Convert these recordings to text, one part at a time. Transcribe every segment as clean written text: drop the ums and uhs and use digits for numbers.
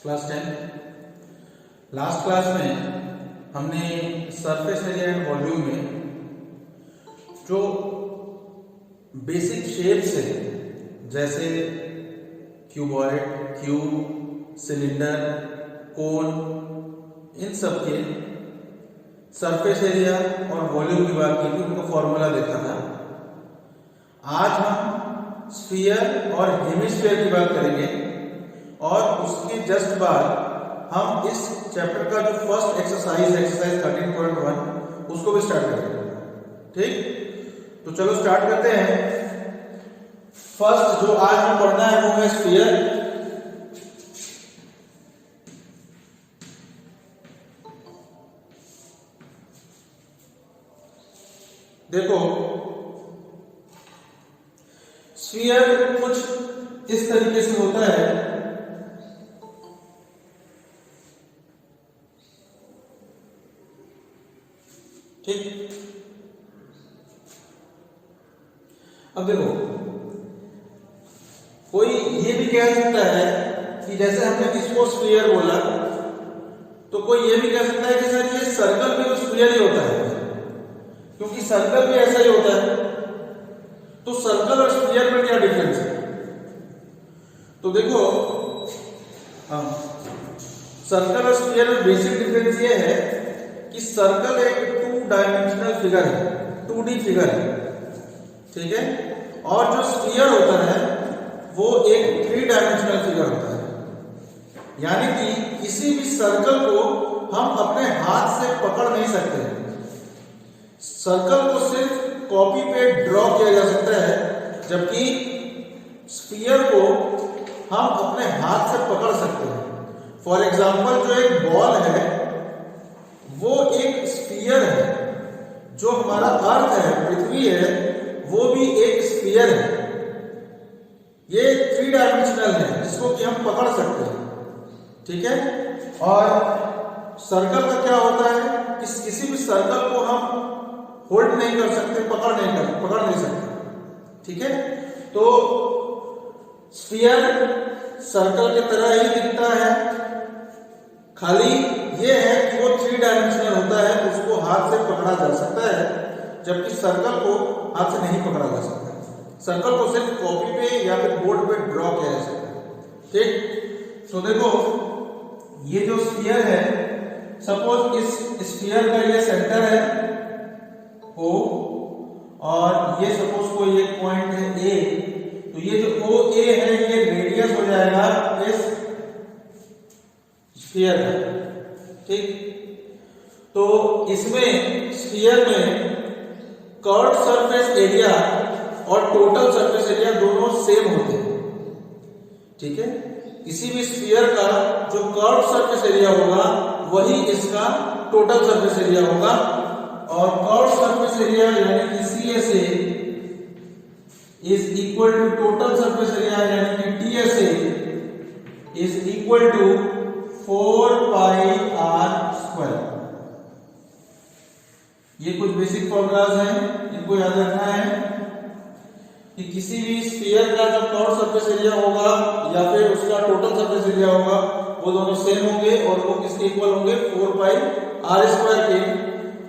Class 10 last class में हमने surface area and volume में जो बेसिक शेप्स है जैसे क्यूबॉइड, क्यूब, सिलेंडर, कोन, इन सब के सरफेस एरिया और वॉल्यूम की बात की थी, उनका फॉर्मूला देखा था। आज हम स्फीयर और हेमिस्फीयर की बात करेंगे और उसके जस्ट बाद हम इस चैप्टर का जो फर्स्ट एक्सरसाइज है, एक्सरसाइज 13.1, उसको भी स्टार्ट करेंगे। ठीक, तो चलो स्टार्ट करते हैं। फर्स्ट जो आज हम पढ़ना है वो है स्फीयर। देखो, स्फीयर कुछ इस तरीके से होता है। ठीक, अब देखो, कोई ये भी कह सकता है कि जैसे हमने इसको स्फीयर बोला, तो कोई ये भी कह सकता है कि सर ये सर्कल भी तो स्फीयर ही होता है, क्योंकि सर्कल भी ऐसा ही होता है। तो सर्कल और स्फीयर में क्या डिफरेंस है? तो देखो, सर्कल और स्फीयर में बेसिक डिफरेंस ये है कि सर्कल एक 2 डायमेंशनल फिगर है, 2D फिगर है, ठीक है, और जो स्फीयर होता है वो एक 3 डायमेंशनल फिगर होता है। यानी कि किसी भी सर्कल को हम अपने हाथ से पकड़ नहीं सकते। सर्कल को सिर्फ कॉपी पे ड्रॉ किया जा सकता है, जबकि स्फीयर को हम अपने हाथ से पकड़ सकते हैं। फॉर एग्जाम्पल, जो एक बॉल है वो एक स्फीयर है, जो हमारा अर्थ है, पृथ्वी है, वो भी एक स्फीयर है। ये 3 डायमेंशनल है जिसको कि हम पकड़ सकते हैं, ठीक है। और सर्कल का क्या होता है कि किसी भी सर्कल को हम होल्ड नहीं कर सकते, पकड़ नहीं सकते, ठीक है। तो स्फीयर सर्कल की तरह ही दिखता है, खाली ये है कि वो 3 डायमेंशनल होता है, उसको हाथ से पकड़ा जा सकता है, जबकि सर्कल को हाथ से नहीं पकड़ा जा सकता। सर्कल को सिर्फ कॉपी पे या फिर बोर्ड पे ड्रॉ किया जा सकता है। ठीक, तो देखो, ये जो स्फीयर है, सपोज इस स्फीयर का ये सेंटर है O, और ये सपोज कोई एक पॉइंट है A, तो ये जो OA है ये रेडियस हो जाएगा इस स्फीयर का। ठीक, तो इसमें स्फीयर में कर्व्ड सरफेस एरिया और टोटल सरफेस एरिया दोनों सेम होते हैं, ठीक है। किसी भी स्फीयर का जो कर्व्ड सरफेस एरिया होगा वही इसका टोटल सरफेस एरिया होगा, और कर्व्ड सरफेस एरिया यानी कि CSA is equal to total surface area यानी कि TSA is equal to 4πr²। ये कुछ बेसिक फॉर्मूलाज हैं, इनको याद रखना है कि किसी भी स्फीयर का जो कर्व्ड सरफेस एरिया होगा या फिर उसका टोटल सरफेस एरिया होगा वो दोनों सेम होंगे और वो किसके इक्वल होंगे? 4πr² के।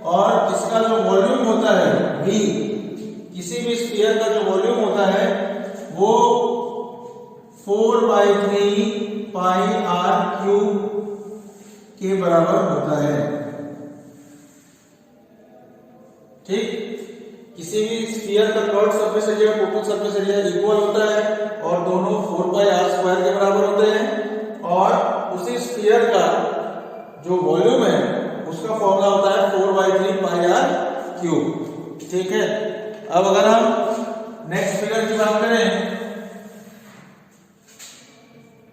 और इसका जो वॉल्यूम होता है V, किसी भी स्फीयर का जो वॉल्यूम होता है वो 4/3 πr³ के बराबर होता है। ठीक, किसी भी स्फीयर का कर्व्ड सरफेस एरिया और टोटल सरफेस एरिया इक्वल होता है और दोनों 4πr² के बराबर होते हैं, और उसी स्फीयर का जो वॉल्यूम है उसका फॉर्मूला होता है 4/3 πr³। ठीक है। अब अगर हम नेक्स्ट फिगर की बात करें,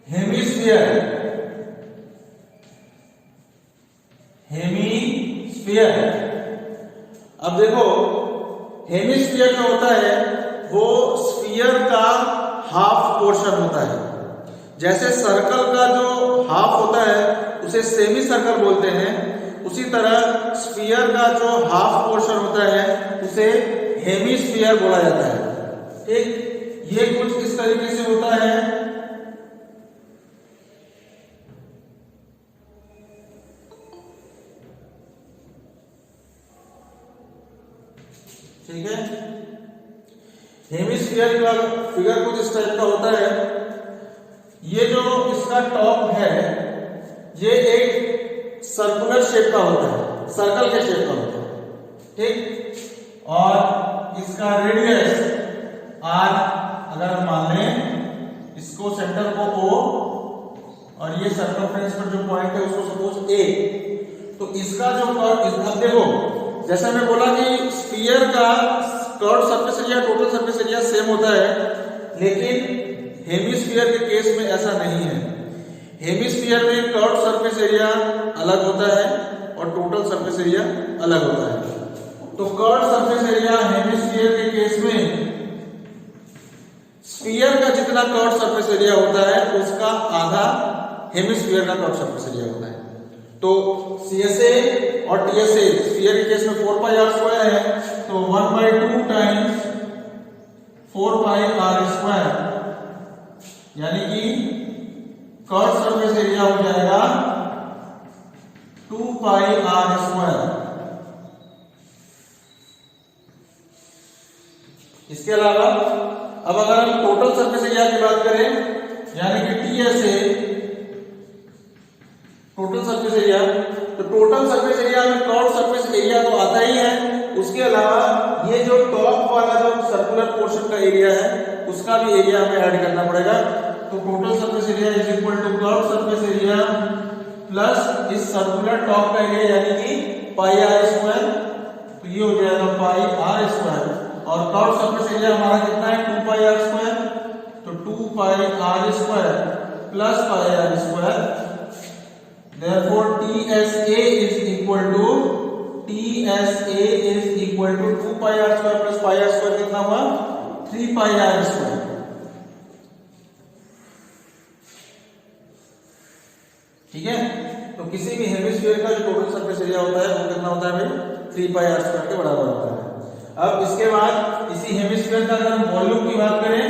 हेमिस्फीयर। अब देखो, हेमिस्फीयर जो होता है वो स्फीयर का हाफ पोर्शन होता है। जैसे सर्कल का जो हाफ होता है उसे सेमी सर्कल बोलते हैं, उसी तरह स्फीयर का जो हाफ पोर्शन होता है उसे हेमिस्फीयर बोला जाता है। ठीक, ये कुछ इस तरीके से होता है। ठीक है। हेमिस्फीयर का फिगर कुछ इस टाइप का होता है। ये जो इसका टॉप है ये एक सर्कुलर शेप का होता है, सर्कल के शेप का होता है, ठीक। और इसका रेडियस r अगर हम मान लें, इसको सेंटर को O और ये सर्कमफ्रेंस पर जो पॉइंट है उसको सपोज A, तो इसका जो कर्व, अब देखो जैसा मैं बोला कि स्फीयर का curve surface area total surface area same होता है, लेकिन हेमिस्फीयर के केस में ऐसा नहीं है। हेमिस्फीयर में कर्व सरफेस एरिया अलग होता है और टोटल सरफेस एरिया अलग होता है। तो कर्व सरफेस एरिया हेमिस्फीयर के केस में स्फीयर का जितना कर्व सरफेस एरिया होता है उसका आधा हेमिस्फीयर का कर्व सरफेस एरिया होता है। तो CSA और TSA स्फीयर के केस में 4πr² है, तो 1/2 टाइम्स 4πr², यानी कि कर्व सरफेस एरिया हो जाएगा 2πr²। इसके अलावा अब अगर हम टोटल सरफेस एरिया की बात करें, यानी कि TSA टोटल सरफेस एरिया, तो टोटल सरफेस एरिया में कर्व सरफेस एरिया तो आता ही है, उसके अलावा ये जो टॉप वाला जो सर्कुलर पोर्शन का एरिया है उसका भी एरिया हमें ऐड करना पड़ेगा। तो total surface area is equal to curve surface area plus इस सर्कुलर टॉप का एरिया यानी कि πr², तो ये हो जाएगा πr², और कर्व सरफेस एरिया हमारा कितना है 2πr², तो 2πr² plus πr², therefore TSA is equal to 2πr² plus πr² कितना हुआ 3πr²। ठीक है, तो किसी भी हेमिस्फीयर का जो टोटल सरफेस एरिया होता है वो कितना होता है भाई 3πr² के बराबर होता है। अब इसके बाद इसी हेमिस्फीयर का अगर हम वॉल्यूम की बात करें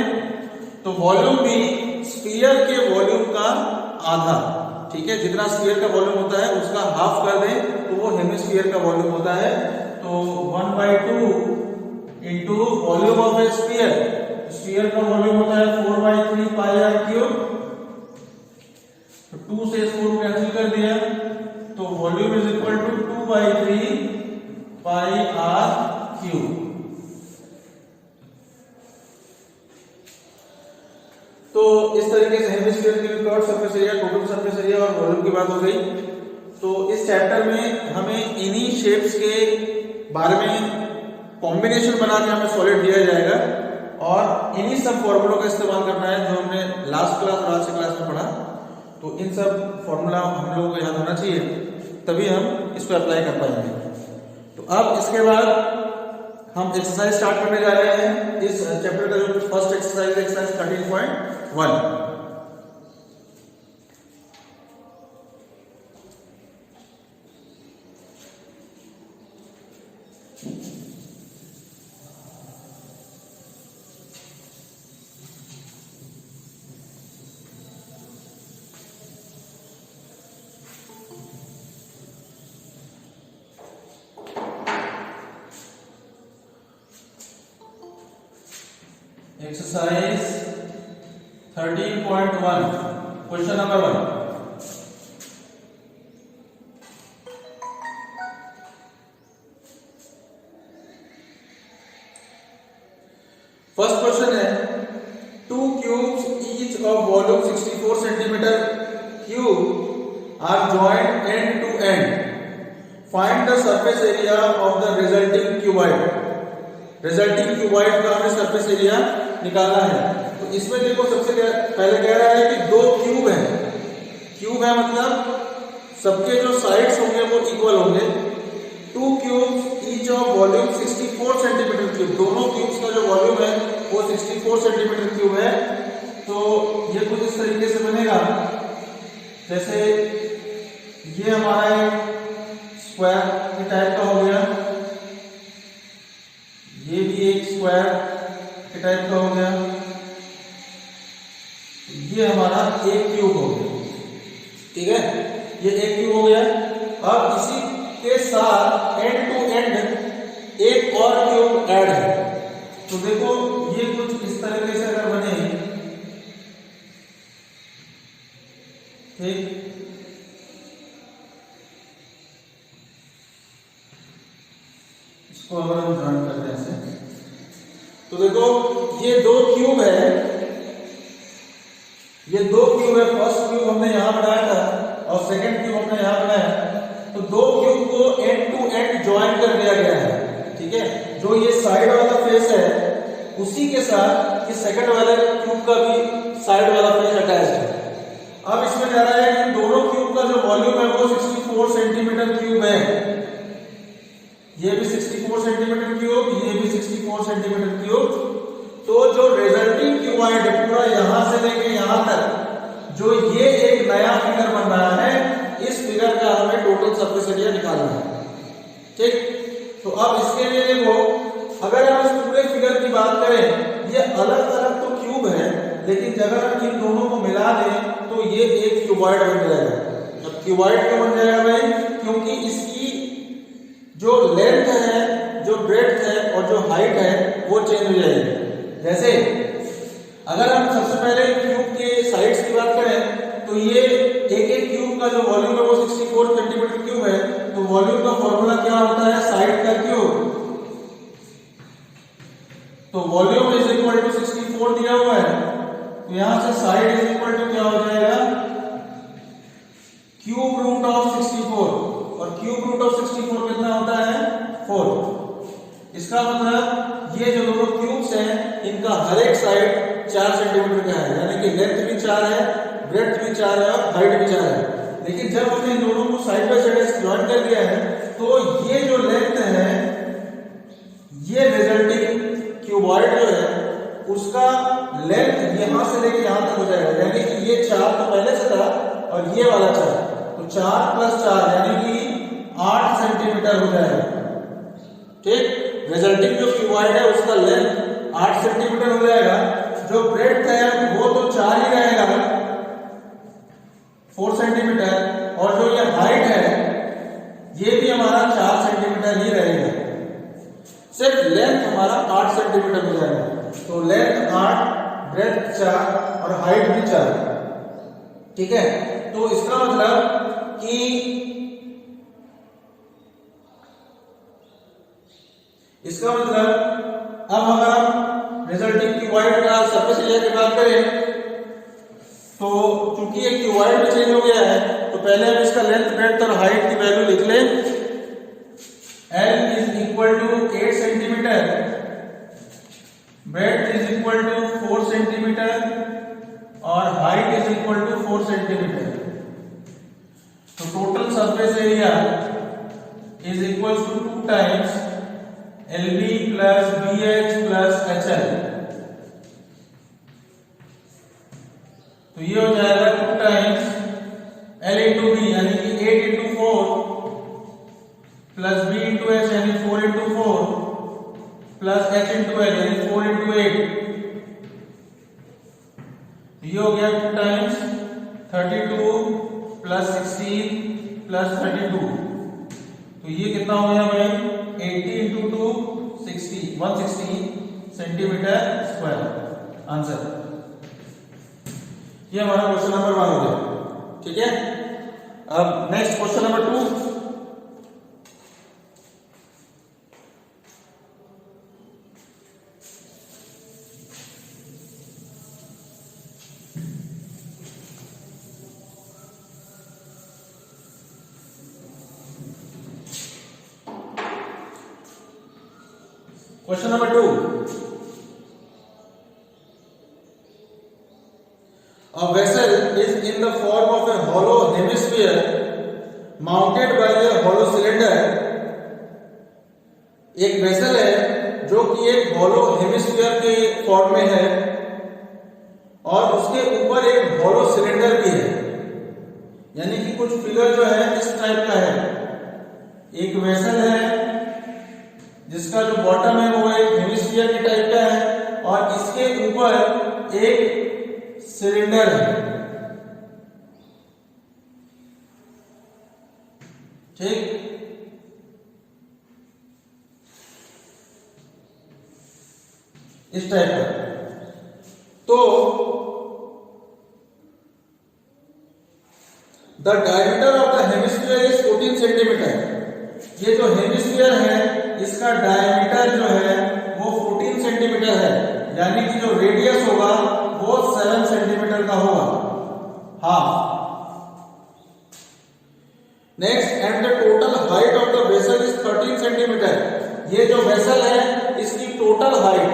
तो वॉल्यूम भी स्फीयर के वॉल्यूम का आधा, ठीक है, जितना स्फीयर का वॉल्यूम होता है उसका हाफ कर दें तो वो हेमिस्फीयर का वॉल्यूम होता है। तो 1/2 into volume of A sphere, sphere का वॉल्यूम होता है 4/3πr³, तो 2 से 4 कैंसिल कर दिया, तो volume is equal to 2/3πr³। तो इस तरीके से हेमिस्फीयर के curve surface area, total surface area और वॉल्यूम की बात हो गई। तो इस चैप्टर में हमें इन्हीं शेप्स के बारे में कॉम्बिनेशन बना के हमें सॉलिड दिया जाएगा और इन्हीं सब फॉर्मूलों का इस्तेमाल करना है जो हमने लास्ट क्लास और आज की क्लास में पढ़ा। तो इन सब फॉर्मूला हम लोगों को याद होना चाहिए, तभी हम इसको अप्लाई कर पाएंगे। तो अब इसके बाद हम एक्सरसाइज स्टार्ट करने जा रहे हैं। इस चैप्टर का जो फर्स्ट एक्सरसाइज है exercise 13.1। Exercise 13.1 question number 1. First question है 2 cubes each of volume 64 centimeter cube are joined end to end. Find the surface area of the resulting cuboid. Resulting cuboid का हमें सरफेस एरिया निकालना है। तो इसमें देखो सबसे पहले कह रहा है कि 2 क्यूब हैं। क्यूब है मतलब सबके जो साइड्स होंगे वो इक्वल होंगे। 2 cubes each of volume 64 centimetre cube, दोनों क्यूब्स का जो वॉल्यूम है वो 64 सेंटीमीटर क्यूब है। तो ये कुछ इस तरीके से बनेगा, जैसे ये हमारा एक स्क्वायर के टाइप का हो गया, ये भी एक स्क्वायर के टाइप का हो गया, ये हमारा एक क्यूब हो गया। ठीक है, ये एक क्यूब हो गया। अब इसी के साथ एंड टू एंड एक और क्यूब ऐड है। तो देखो ये कुछ इस तरीके से अगर बने, ठीक, इसको अगर हम ड्रॉ करते हैं ऐसे, तो देखो ये दो क्यूब है, ये दो क्यूब है। फर्स्ट क्यूब हमने यहां बनाया था और सेकंड क्यूब हमने यहां बनाया, तो दो क्यूब को एंड टू एंड ज्वाइन कर दिया गया है, ठीक है। जो ये साइड वाला फेस है उसी के साथ ये सेकंड वाले क्यूब का भी साइड वाला फेस अटैच है। अब इसमें कह रहा है कि दोनों क्यूब का जो वॉल्यूम है वो 64 सेंटीमीटर क्यूब है। ये भी 64 सेंटीमीटर क्यूब, ये भी 64 सेंटीमीटर क्यूब। तो जो रिजल्टिंग क्यूबॉइड है पूरा यहां से लेके यहां तक, जो ये एक नया फिगर बन रहा है, इस फिगर का हमें टोटल सरफेस एरिया निकालना है, ठीक। तो अब इसके लिए देखो, अगर हम इस पूरे फिगर की बात करें, ये अलग अलग तो क्यूब है, लेकिन अगर हम इन दोनों को मिला दें तो ये एक क्यूबॉइड बन जाएगा। अब क्यूबॉइड क्यों बन जाएगा भाई? क्योंकि इसकी जो लेंथ है, जो ब्रेड्थ है और जो हाइट है वो चेंज हो जाएगी। जैसे अगर हम सबसे पहले क्यूब के साइड्स की बात करें, तो ये एक एक क्यूब का जो वॉल्यूम है वो 64 सेंटीमीटर क्यूब है। तो वॉल्यूम का फॉर्मूला क्या होता है? साइड का क्यूब। तो वॉल्यूम इज इक्वल टू 64 दिया हुआ है, तो यहां से साइड इज इक्वल टू क्या हो जाएगा? क्यूब रूट ऑफ 64, और क्यूब रूट ऑफ 64 कितना होता है? 4। इसका मतलब ये जो दोनों क्यूब्स हैं इनका हर एक साइड 4 सेंटीमीटर का है, यानी कि लेंथ भी 4 है, ब्रेड्थ भी 4 है और हाइट भी 4 है। लेकिन जब हमने इन दोनों को साइड बाय साइड ज्वाइन कर दिया है, तो ये जो लेंथ है, ये रिजल्टिंग क्यूबॉइड जो है उसका लेंथ यहां से लेके यहां तक हो जाएगा, यानी कि ये 4 तो पहले से था और ये वाला 4, तो 4 प्लस 4 यानी कि 8 सेंटीमीटर हो जाएगा, ठीक। रिजल्टिंग जो क्यूबॉइड है उसका लेंथ 8 सेंटीमीटर हो जाएगा। जो ब्रेड्थ है वो तो 4 ही रहेगा, 4 सेंटीमीटर, और जो ये हाइट है ये भी हमारा 4 सेंटीमीटर ही रहेगा। सिर्फ लेंथ हमारा 8 सेंटीमीटर हो जाएगा। तो लेंथ 8, ब्रेड्थ 4 और हाइट भी 4, ठीक है। तो इसका मतलब कि अब अगर हम रिजल्टिंग क्यूबॉइड का सरफेस एरिया की बात करें, तो चूंकि ये क्यूबॉइड में चेंज हो गया है, तो पहले हम इसका लेंथ, ब्रेड्थ और हाइट की वैल्यू लिख लें। L is equal to 8 centimetre, breadth is equal to 4 centimetre और height is equal to 4 centimetre. तो total surface area is equal to 2 times LB plus BH plus HL। तो ये हो जाएगा 2 टाइम्स L इंटू B यानी कि 8 into 4 plus B into H यानी 4 into 4 plus H into L यानी 4 into 8। ये हो गया 2 टाइम्स 32 प्लस 16 प्लस 32। तो ये कितना हो गया भाई? 80 इंटू 2 60, 160 सेंटीमीटर स्क्वायर आंसर। ये हमारा क्वेश्चन नंबर 1 हो गया, ठीक है। अब next question number 2। Question number 2. A vessel is in the form of a hollow hemisphere mounted by a hollow cylinder. एक वेसल है जो कि एक हॉलो हेमिस्फीयर के फॉर्म में है और उसके ऊपर एक हॉलो सिलेंडर भी है, यानी कि कुछ फिगर जो है इस टाइप का है। एक वेसल है जिसका जो बॉटम है वो एक हेमिस्फीयर के टाइप का है और इसके ऊपर एक सिलेंडर है, ठीक। इस टाइप का। तो the diameter of the hemisphere is 14 centimetre. ये जो हेमिस्फीयर है इसका डायमीटर जो है वो 14 सेंटीमीटर है, यानी कि जो रेडियस होगा वो 7 सेंटीमीटर का होगा, half. Next, and the total height of the vessel is 13 centimetre. ये जो वेसल है इसकी टोटल हाइट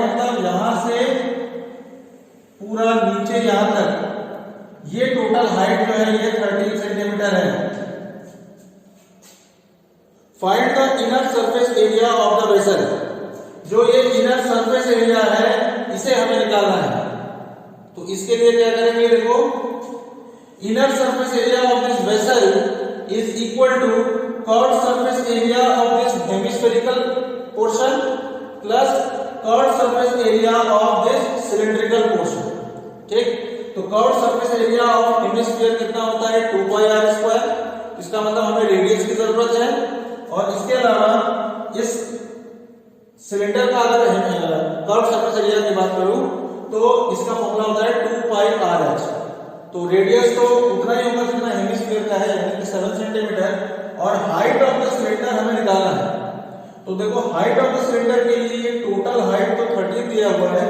मतलब यहां से पूरा नीचे यहां तक, ये टोटल हाइट जो है ये 13 सेंटीमीटर है। Find the inner surface area of the vessel. जो ये इनर सरफेस एरिया है इसे हमें निकालना है। तो इसके लिए क्या करेंगे, देखो, inner surface area of this vessel is equal to curved surface area of this hemispherical portion plus curved surface area of this cylindrical portion। ठीक, तो curved surface area of hemisphere कितना होता है 2 पाई r स्क्वायर। इसका मतलब हमें radius की जरूरत है। और इसके अलावा इस सिलेंडर का अगर कर्व्ड सरफेस एरिया की बात करूं तो इसका फॉर्मूला होता है 2 पाई r h। तो रेडियस तो उतना ही होगा जितना हेमिस्फीयर का है, यानी कि 7 सेंटीमीटर। और हाइट ऑफ द सिलेंडर हमें निकालना है। तो देखो, हाइट ऑफ द सिलेंडर के लिए टोटल हाइट तो 13 दिया हुआ है,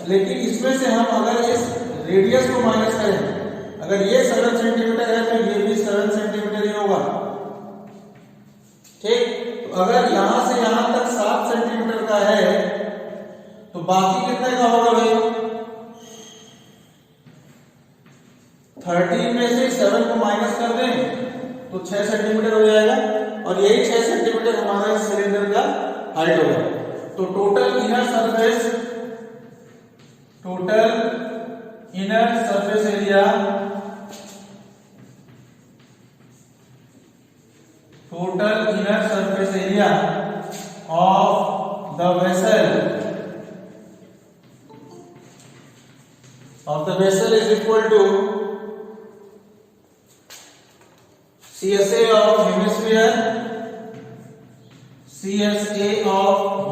लेकिन इसमें से हम अगर इस रेडियस को माइनस करें, अगर ये 7 सेंटीमीटर है तो ये भी 7 सेंटीमीटर ही होगा। ठीक, तो अगर यहां से यहां तक 7 सेंटीमीटर का है तो बाकी कितने का होगा भाई? 13 में से 7 को माइनस कर दें तो 6 सेंटीमीटर हो जाएगा। और यही 6 सेंटीमीटर हमारा इस सिलेंडर का हाइट होगा। तो total inner surface area of the vessel is equal to CSA of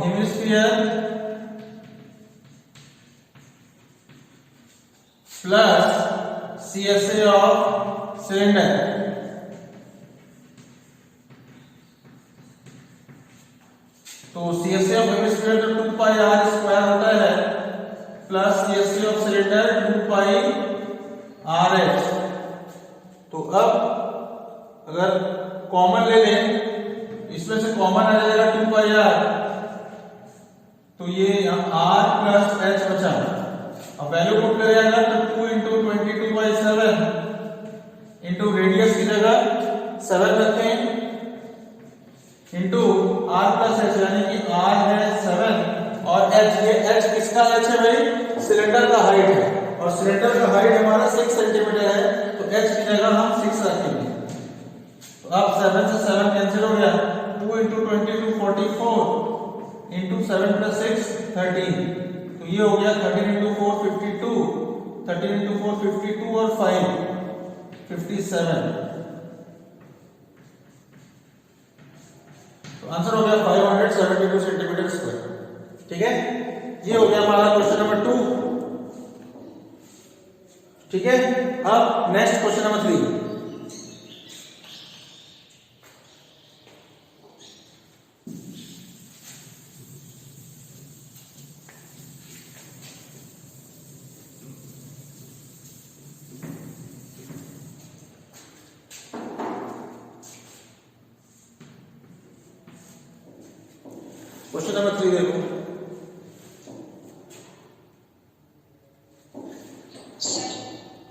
hemisphere plus CSA of cylinder। तो CSA of hemisphere तो 2 पाई r स्क्वायर होता है plus CSA of cylinder 2 pi r h। तो अब अगर common ले लें, इसमें से कॉमन आ जाएगा 2 पाई r, तो ये r प्लस h बचा। अब वैल्यू पुट करेगा तो 2 इंटू 22/7 इंटू रेडियस की जगह 7 रखें इंटू r प्लस h, यानी कि r है 7 और h, ये h किसका h है भाई? सिलेंडर का हाइट है। और सिलेंडर का हाइट हमारा 6 सेंटीमीटर है, तो h की जगह हम 6 रखेंगे। तो अब 7 से 7 कैंसिल हो गया, 2 इंटू 22 44 इंटू 7 प्लस 6 13। तो ये हो गया 13 इंटू 4 52, 13 इंटू 4 52 और 5 57। तो आंसर हो गया 572 सेंटीमीटर स्क्वायर। ठीक है, ये हो गया हमारा क्वेश्चन नंबर 2। ठीक है, अब next question number 3। Question number 3 देखो।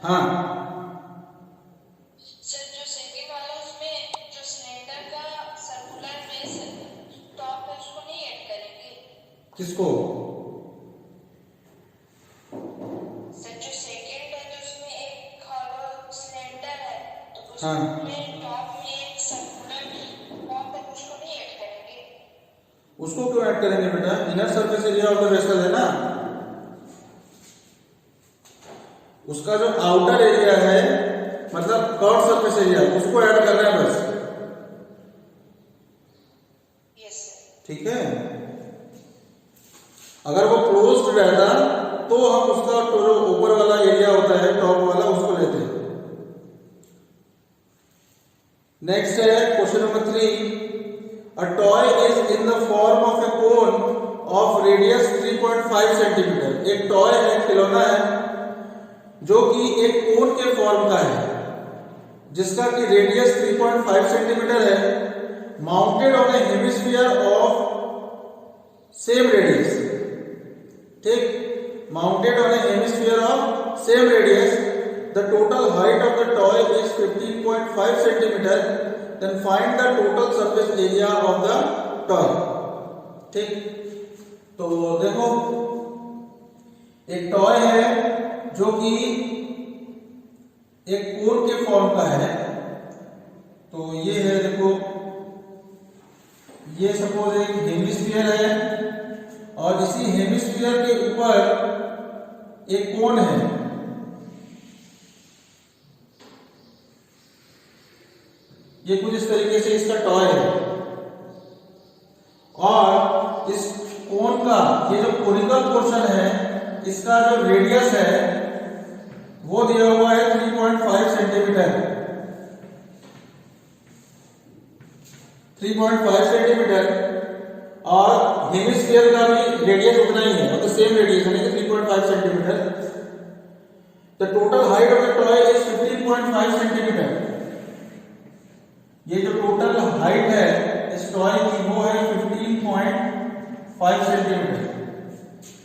हाँ सर, जो सेकंड वाला उसमें जो सिलेंडर का सर्कुलर बेस टॉप है उसको नहीं ऐड करेंगे? किसको? सर, जो सेकंड है तो उसमें एक हॉलो सिलेंडर है, तो हाँ, उसमें टॉप में एक सर्कुलर टॉप है, उसको नहीं ऐड करेंगे? उसको क्यों ऐड करेंगे बेटा? Inner surface area of the vessel है ना, उसका जो आउटर एरिया है मतलब कर्व सरफेस एरिया, उसको ऐड कर रहे हैं बस। Yes sir. ठीक है, अगर वो क्लोज्ड रहता तो हम उसका जो ऊपर वाला एरिया होता है टॉप वाला उसको लेते हैं। नेक्स्ट है question number 3, a toy is in the form of A cone of radius 3.5 centimetre. एक टॉय है, खिलौना है जो कि एक कोन के फॉर्म का है जिसका कि रेडियस 3.5 सेंटीमीटर है, mounted on a hemisphere of same radius. ठीक, mounted on a hemisphere of same radius, the total height of the toy is 15.5 centimetre, then find the total surface area of the toy. ठीक, तो देखो एक toy है जो कि एक कोन के फॉर्म का है। तो ये है, देखो ये सपोज एक हेमिस्फीयर है और इसी हेमिस्फीयर के ऊपर एक कोन है। ये कुछ इस तरीके से इसका टॉय है और इस कोन का ये जो कोनिकल पोर्शन है इसका जो रेडियस है वो दिया हुआ है 3.5 सेंटीमीटर। 3.5 सेंटीमीटर और हेमिस्फीयर का भी रेडियस उतना ही है, मतलब सेम रेडियस है, 3.5 centimetre. The total height of the toy is 15.5 centimetre. ये जो टोटल हाइट है इस टॉय की वो है 15.5 सेंटीमीटर।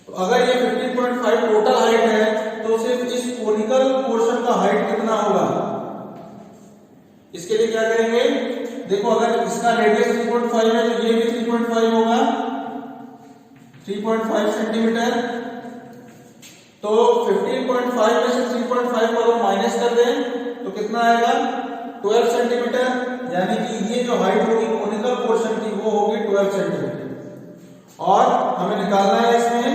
तो अगर ये 15.5 टोटल हाइट है तो सिर्फ इस कोनिकल पोर्शन का हाइट कितना होगा, इसके लिए क्या करेंगे, देखो अगर इसका रेडियस 3.5 है तो ये भी 3.5 होगा, 3.5 सेंटीमीटर। तो 15.5 में से 3.5 को अगर माइनस कर दें तो कितना आएगा, 12 सेंटीमीटर। यानी कि ये जो हाइट होगी कोनिकल पोर्शन की वो होगी 12 सेंटीमीटर। और हमें निकालना है इसमें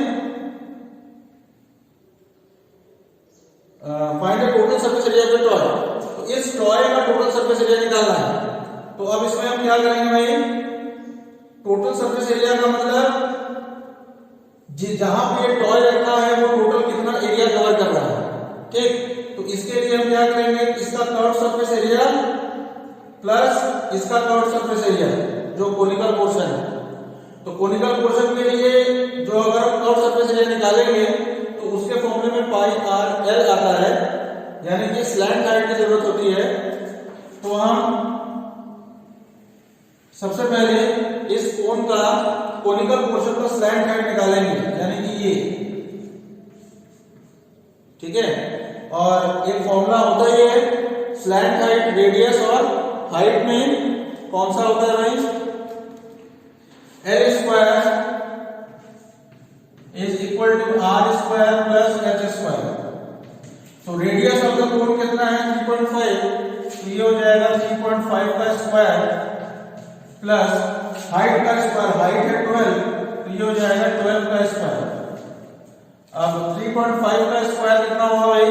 find the total surface area of the toy. तो इस टॉय का टोटल सरफेस एरिया निकालना है। तो अब इसमें हम क्या करेंगे भाई, टोटल सरफेस एरिया का मतलब जहां पे ये टॉय रखा है वो टोटल कितना एरिया कवर कर रहा है। ठीक, तो इसके लिए हम क्या करेंगे, इसका कर्व सरफेस एरिया प्लस इसका कर्व सरफेस एरिया जो कोनिकल पोर्शन है। तो कोनिकल पोर्शन के लिए जो अगर हम कर्व सरफेस एरिया निकालेंगे तो उसके फॉर्मूले में पाई आर एल आता है, यानी कि स्लैंट हाइट की जरूरत होती है। तो हम सबसे पहले इस कोन का कोनिकल पोर्शन का स्लैंट हाइट निकालेंगे, यानी कि ये, ठीक है। और एक फॉर्मूला होता ही है स्लैंट हाइट, रेडियस और हाइट में कौन सा होता है भाई, L square is equal to R square plus H square. तो रेडियस ऑफ द कोन कितना है 3.5, तो ये हो जाएगा 3.5 का स्क्वायर प्लस हाइट का स्क्वायर, हाइट है 12, तो ये हो जाएगा 12 का स्क्वायर। अब 3.5 का स्क्वायर कितना होगा भाई,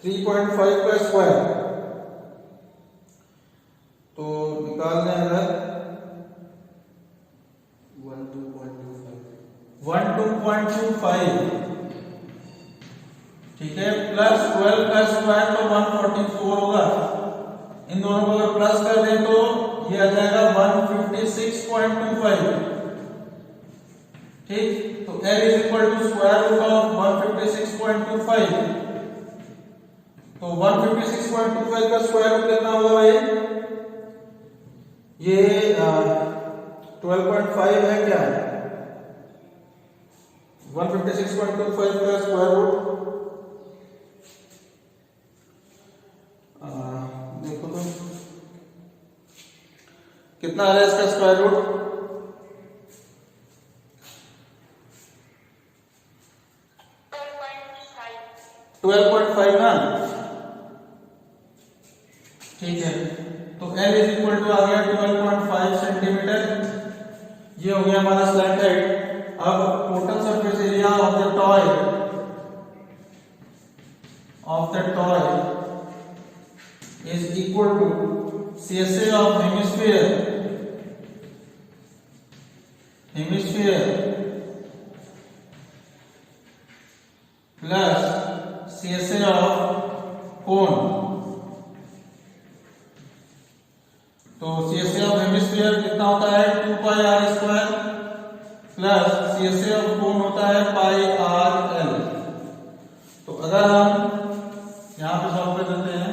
3.5 का स्क्वायर, तो निकालने हैं 12.25, ठीक है, प्लस 12 का स्क्वायर तो 144 होगा। इन दोनों को अगर प्लस कर दें तो ये आ जाएगा 156.25। ठीक, तो L is equal to square root of 156.25। तो 156.25 का स्क्वायर रूट कितना होगा भाई, ये 12.5 है क्या, 156.25 का स्क्वायर रूट देखो तो कितना आ रहा है इसका स्क्वायर रूट, 12.5 ना, ठीक है। तो L इज इक्वल टू आ गया 12.5 सेंटीमीटर, ये हो गया हमारा स्लैंट हाइट। अब total surface area of the toy is equal to CSA of hemisphere plus CSA of cone. तो CSA ऑफ हेमिस्फीयर कितना होता है 2 pi r square plus CSA of cone होता है पाई r l। तो अगर हम यहां पे सॉल्व कर देते हैं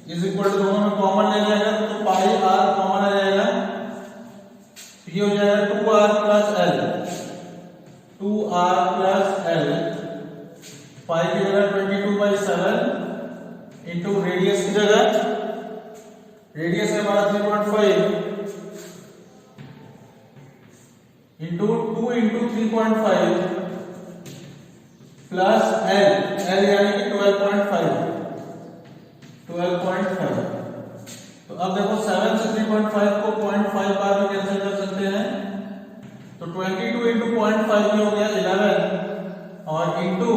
इज इक्वल टू दोनों में कॉमन ले लिया जाएगा तो पाई r कॉमन आ जाएगा, ये हो जाएगा 2r plus l, 2r plus l, पाई की जगह 22/7 इंटू रेडियस की जगह, रेडियस है हमारा 3.5 इंटू 2 इंटू 3.5 प्लस l यानी कि 12.5। तो अब देखो 7 से 3.5 को 0.5 बार में कैंसिल कर सकते हैं, तो 22 इंटू 0.5 ये हो गया 11 और इंटू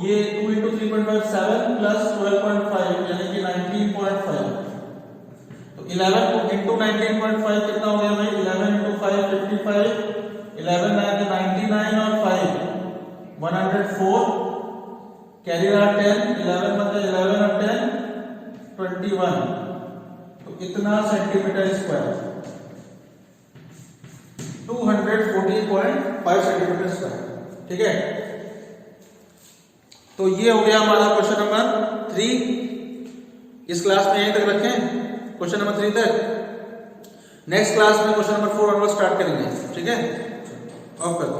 ये 2 इंटू 3.5 7 प्लस 12.5 यानी कि 19.5। तो 11 को इंटू 19.5 कितना हो गया भाई 11 इंटू 5 55, 11 9 99 और 5 104, कैरी रहा 10, 11 मतलब 11 और 10 21, तो इतना सेंटीमीटर स्क्वायर 240.5 सेंटीमीटर स्क्वायर। ठीक है, तो ये हो गया हमारा क्वेश्चन नंबर 3। इस क्लास में यहीं तक रखें, क्वेश्चन नंबर 3 तक। नेक्स्ट क्लास में क्वेश्चन नंबर 4 ऑनवर्ड स्टार्ट करेंगे। ठीक है, ऑफ कर दो।